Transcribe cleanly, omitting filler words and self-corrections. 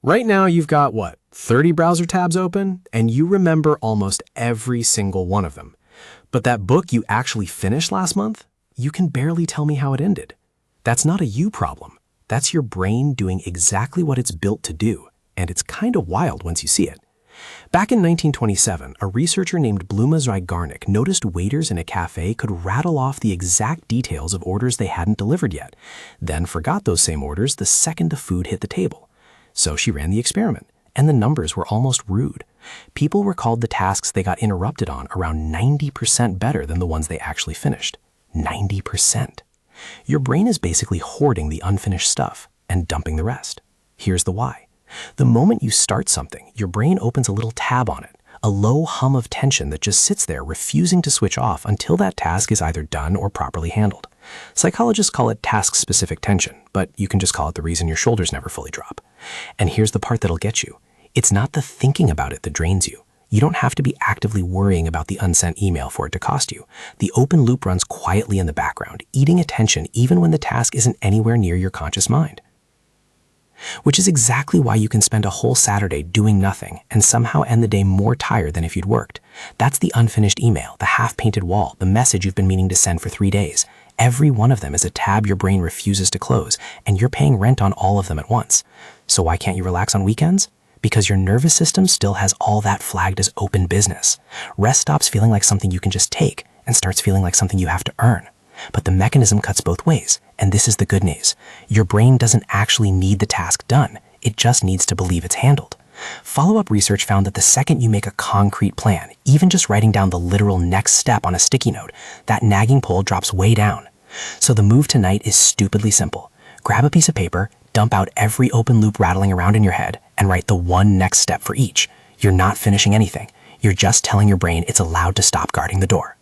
Right now, you've got, 30 browser tabs open, and you remember almost every single one of them. But that book you actually finished last month, you can barely tell me how it ended. That's not a you problem. That's your brain doing exactly what it's built to do, and it's kind of wild once you see it. Back in 1927, a researcher named Zeigarnik noticed waiters in a cafe could rattle off the exact details of orders they hadn't delivered yet, then forgot those same orders the second the food hit the table. So she ran the experiment, and the numbers were almost rude. People recalled the tasks they got interrupted on around 90% better than the ones they actually finished. 90%. Your brain is basically hoarding the unfinished stuff and dumping the rest. Here's the why. The moment you start something, your brain opens a little tab on it, a low hum of tension that just sits there refusing to switch off until that task is either done or properly handled. Psychologists call it task-specific tension, but you can just call it the reason your shoulders never fully drop. And here's the part that'll get you. It's not the thinking about it that drains you. You don't have to be actively worrying about the unsent email for it to cost you. The open loop runs quietly in the background, eating attention even when the task isn't anywhere near your conscious mind. Which is exactly why you can spend a whole Saturday doing nothing and somehow end the day more tired than if you'd worked. That's the unfinished email, the half-painted wall, the message you've been meaning to send for 3 days. Every one of them is a tab your brain refuses to close, and you're paying rent on all of them at once. So why can't you relax on weekends? Because your nervous system still has all that flagged as open business. Rest stops feeling like something you can just take and starts feeling like something you have to earn. But the mechanism cuts both ways, and this is the good news. Your brain doesn't actually need the task done. It just needs to believe it's handled. Follow-up research found that the second you make a concrete plan, even just writing down the literal next step on a sticky note, that nagging pull drops way down. So the move tonight is stupidly simple. Grab a piece of paper, dump out every open loop rattling around in your head, and write the one next step for each. You're not finishing anything. You're just telling your brain it's allowed to stop guarding the door.